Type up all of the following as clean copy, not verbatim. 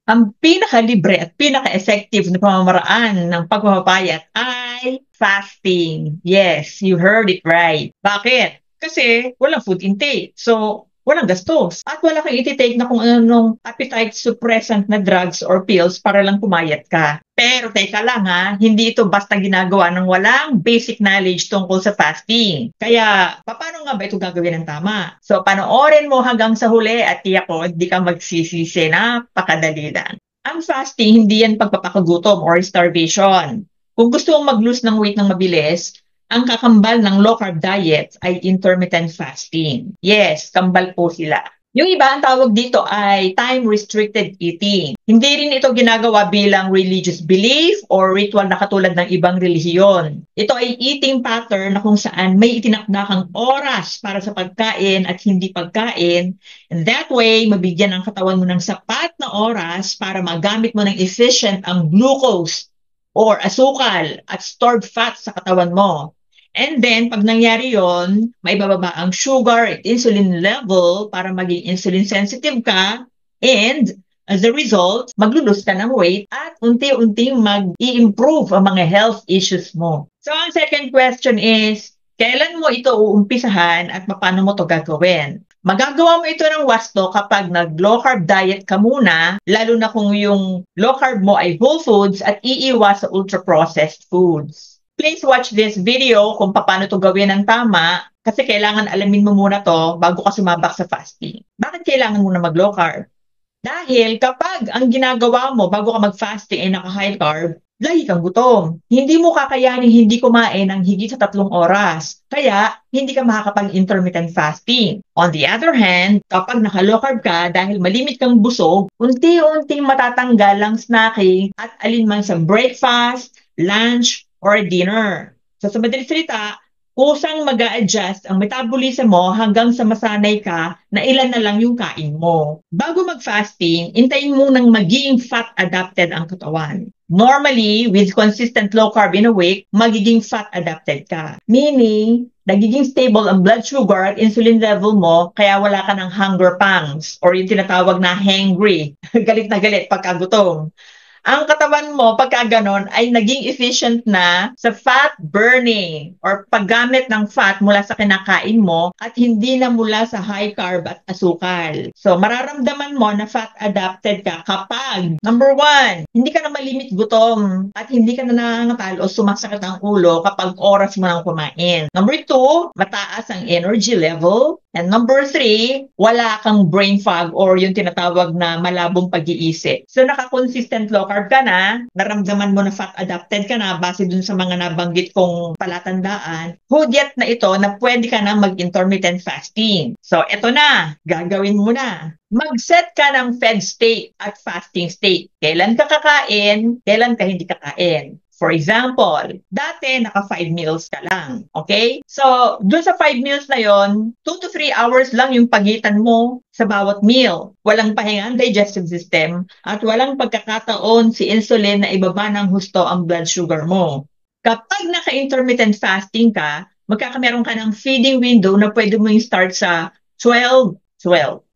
Ang pinakalibre at pinaka-effective na pamamaraan ng pagpapapayat ay fasting. Yes, you heard it right. Bakit? Kasi walang food intake. So, walang gastos. At wala kang iti-take na kung anong appetite suppressant na drugs or pills para lang pumayat ka. Pero teka lang ha, hindi ito basta ginagawa ng walang basic knowledge tungkol sa fasting. Kaya, paano nga ba ito gagawin ng tama? So, panoorin mo hanggang sa huli at tiyak ko, hindi ka magsisisi na pakadali lang. Ang fasting, hindi yan pagpapakagutom or starvation. Kung gusto mong mag-lose ng weight ng mabilis, ang kakambal ng low-carb diet ay intermittent fasting. Yes, kambal po sila. Yung iba, ang tawag dito ay time-restricted eating. Hindi rin ito ginagawa bilang religious belief or ritual na katulad ng ibang relihiyon. Ito ay eating pattern na kung saan may itinakdakang oras para sa pagkain at hindi pagkain. And that way, mabigyan ang katawan mo ng sapat na oras para magamit mo ng efficient ang glucose or asukal at stored fat sa katawan mo. And then, pag nangyari yon, may bababa ang sugar at insulin level para maging insulin sensitive ka. And as a result, maglulus ka ng weight at unti-unting mag-i-improve ang mga health issues mo. So, ang second question is, kailan mo ito uumpisahan at paano mo ito gagawin? Magagawa mo ito ng wasto kapag nag-low carb diet ka muna, lalo na kung yung low carb mo ay whole foods at iiwas sa ultra-processed foods. Please watch this video kung paano ito gawin ng tama kasi kailangan alamin mo muna to bago ka sumabak sa fasting. Bakit kailangan muna mag-low carb? Dahil kapag ang ginagawa mo bago ka mag-fasting ay naka-high carb, lagi kang gutom. Hindi mo kakayanin hindi kumain ng higit sa 3 oras. Kaya, hindi ka makakapag-intermittent fasting. On the other hand, kapag naka-low carb ka dahil malimit kang busog, unti-unting matatanggal ang snacking at alinman sa breakfast, lunch, or dinner. So sa madaling salita, kusang mag-a-adjust ang metabolism mo hanggang sa masanay ka na ilan na lang yung kain mo. Bago mag-fasting, intayin mo nang magiging fat-adapted ang katawan. Normally, with consistent low carb in a week, magiging fat-adapted ka. Meaning, nagiging stable ang blood sugar at insulin level mo kaya wala ka ng hunger pangs or yung tinatawag na hangry. Galit na galit pagkagutom. Ang katawan mo, pagka ganon, ay naging efficient na sa fat burning or paggamit ng fat mula sa kinakain mo at hindi na mula sa high carb at asukal. So, mararamdaman mo na fat adapted ka kapag, number 1, hindi ka na malimit gutom at hindi ka na nangangatal o sumasakit ang ulo kapag oras mo nang kumain. Number 2, mataas ang energy level. And number 3, wala kang brain fog or yung tinatawag na malabong pag-iisip. So, naka-consistent low carb ka na, naramdaman mo na fat-adapted ka na base dun sa mga nabanggit kong palatandaan, hudyat na ito na pwede ka na mag-intermittent fasting. So, ito na, gagawin mo na. Mag-set ka ng fed state at fasting state. Kailan ka kakain, kailan ka hindi kakain. For example, dati naka 5 meals ka lang. Okay? So, dun sa 5 meals na yon, 2 to 3 hours lang yung pagitan mo sa bawat meal. Walang pahinga ang digestive system at walang pagkakataon si insulin na ibaba ng husto ang blood sugar mo. Kapag naka-intermittent fasting ka, magkakameron ka ng feeding window na pwede mo yung start sa 12-12.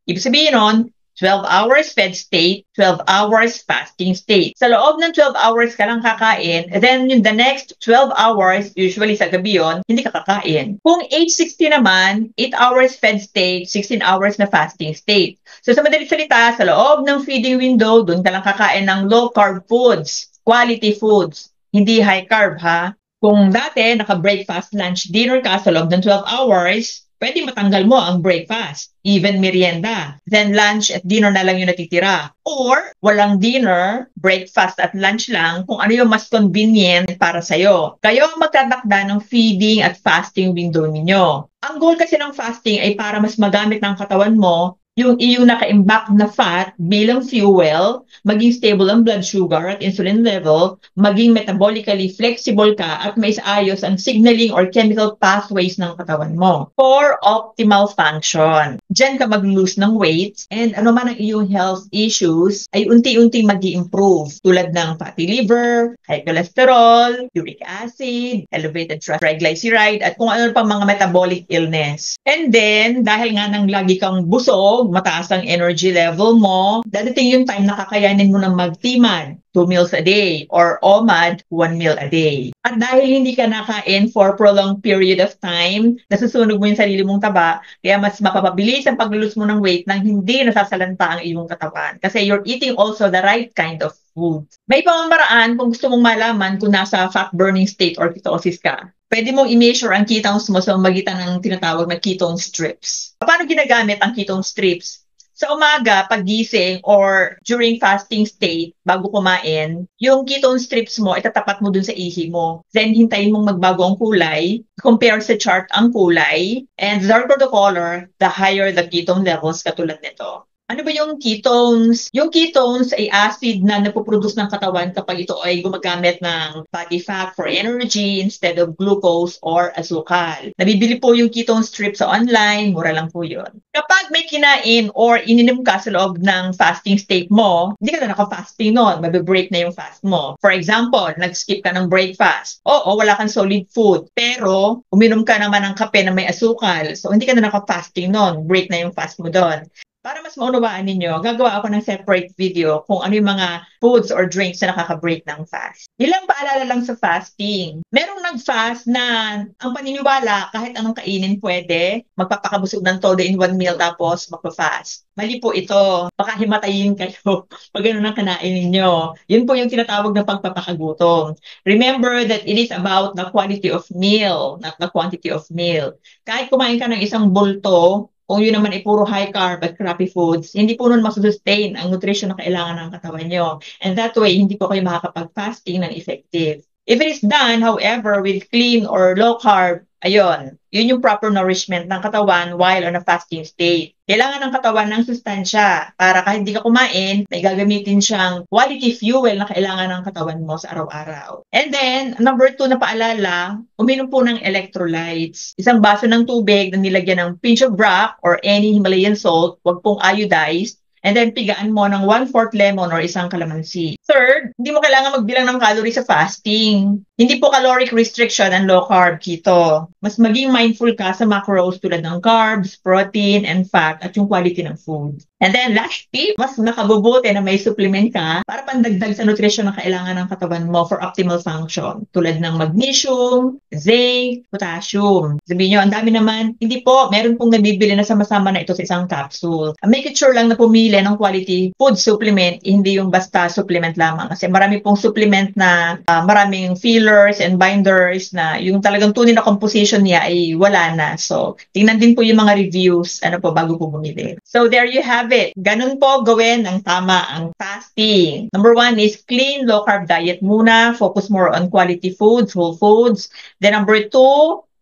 Ibig sabihin nun, 12 hours fed state, 12 hours fasting state. Sa loob ng 12 hours ka lang kakain, and then the next 12 hours, usually sa gabi yun, hindi ka kakain. Kung 8:60 naman, 8 hours fed state, 16 hours na fasting state. So sa madaling salita, sa loob ng feeding window, doon ka lang kakain ng low carb foods, quality foods, hindi high carb ha. Kung dati, naka-breakfast, lunch, dinner ka sa loob ng 12 hours, pwede matanggal mo ang breakfast, even merienda. Then lunch at dinner na lang yung natitira. Or walang dinner, breakfast at lunch lang kung ano yung mas convenient para sa'yo. Kayo ang magtatakda ng feeding at fasting window ninyo. Ang goal kasi ng fasting ay para mas magamit ng katawan mo yung iyong naka-imbak na fat bilang fuel, maging stable ang blood sugar at insulin level, maging metabolically flexible ka at may ayos ang signaling or chemical pathways ng katawan mo for optimal function. Diyan ka mag-lose ng weight and ano man ang iyong health issues ay unti-unting mag-i-improve tulad ng fatty liver, high cholesterol, uric acid, elevated triglyceride at kung ano pang mga metabolic illness. And then, dahil nga nang lagi kang busog, mataas ang energy level mo, dadating yung time na kakayanin mo ng magtimad, 2 meals a day, or OMAD, 1 meal a day. At dahil hindi ka nakain for prolonged period of time, nasusunog mo yung sarili mong taba, kaya mas mapapabilis ang paglulus mo ng weight nang hindi nasasalanta ang iyong katawan. Kasi you're eating also the right kind of food. May pamamaraan kung gusto mong malaman kung nasa fat burning state or ketosis ka. Pwede mong i-measure ang ketones mo sa magitan ng tinatawag na ketone strips. Paano ginagamit ang ketone strips? Sa umaga, paggising or during fasting state, bago kumain, yung ketone strips mo, itatapat mo dun sa ihi mo. Then, hintayin mong magbago ang kulay, compare sa chart ang kulay, and the darker the color, the higher the ketone levels katulad nito. Ano ba yung ketones? Yung ketones ay acid na napoproduce ng katawan kapag ito ay gumagamit ng body fat for energy instead of glucose or asukal. Nabibili po yung ketone strip sa online, mura lang po yun. Kapag may kinain or ininom ka sa loob ng fasting state mo, hindi ka na naka-fasting nun, mabe-break na yung fast mo. For example, nag-skip ka ng breakfast. Oo, wala kang solid food, pero uminom ka naman ng kape na may asukal, so hindi ka na naka-fasting nun, break na yung fast mo doon. Para mas maunawaan ninyo, gagawa ako ng separate video kung ano yung mga foods or drinks na nakaka-break ng fast. Ilang paalala lang sa fasting. Merong nag-fast na ang paniniwala kahit anong kainin pwede, magpapakabusog ng todo in one meal tapos magpa-fast. Mali po ito. Baka himatayin kayo pag gano'n ang kanain ninyo. Yun po yung tinatawag na pagpapakagutom. Remember that it is about the quality of meal, not the quantity of meal. Kahit kumain ka ng isang bulto, kung yun naman ay puro high carb at crappy foods, hindi po nun masusustain ang nutrition na kailangan ng katawan nyo. And that way, hindi po kayo makakapag-fasting ng effective. If it is done, however, with clean or low carb, ayun, yun yung proper nourishment ng katawan while on a fasting state. Kailangan ng katawan ng sustansya para kahit hindi ka kumain, may gagamitin siyang quality fuel na kailangan ng katawan mo sa araw-araw. And then, number 2 na paalala, uminom po ng electrolytes. Isang baso ng tubig na nilagyan ng pinch of rock or any Himalayan salt, wag pong iodized, and then pigaan mo ng 1/4 lemon or isang kalamansi. Third, hindi mo kailangan magbilang ng calories sa fasting. Hindi po caloric restriction ang low carb keto. Mas maging mindful ka sa macros tulad ng carbs, protein, and fat at yung quality ng food. And then last tip, mas nakabubuti na may supplement ka para pandagdag sa nutrition na kailangan ng katawan mo for optimal function. Tulad ng magnesium, zinc, potassium. Sabihin nyo, ang dami naman. Hindi po, meron pong nabibili na sama-sama na ito sa isang capsule. Make it sure lang na pumili ng quality food supplement, hindi yung basta supplement lamang. Kasi marami pong supplement na maraming fillers and binders na yung talagang tunay na composition niya ay wala na. So, tingnan din po yung mga reviews bago po bumili. So, there you have it. Ganun po gawin ang tama ang fasting. Number 1 is clean, low-carb diet muna. Focus more on quality foods, whole foods. Then number 2,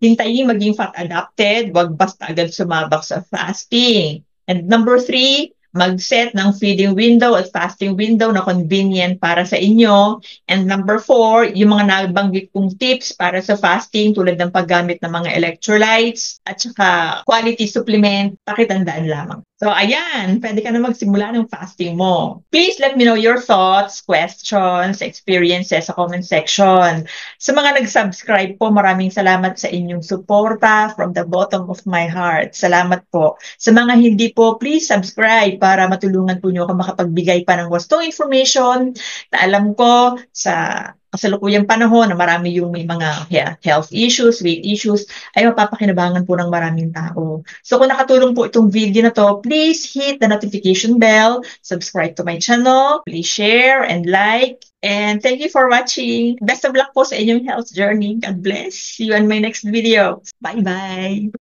hintayin maging fat-adapted. Wag basta agad sumabak sa fasting. And number 3, mag-set ng feeding window at fasting window na convenient para sa inyo. And number 4, yung mga nabanggit kong tips para sa fasting tulad ng paggamit ng mga electrolytes at saka quality supplement, pakitandaan lamang. So, ayan, pwede ka na magsimula ng fasting mo. Please let me know your thoughts, questions, experiences sa comment section. Sa mga nag-subscribe po, maraming salamat sa inyong suporta from the bottom of my heart. Salamat po. Sa mga hindi po, please subscribe para matulungan po nyo ako makapagbigay pa ng wastong information na alam ko sa kasalukuyang panahon na marami yung may mga health issues, weight issues, ay mapapakinabangan po ng maraming tao. So kung nakatulong po itong video na to, please hit the notification bell, subscribe to my channel, please share and like, and thank you for watching. Best of luck po sa inyong health journey. God bless. See you on my next video. Bye-bye.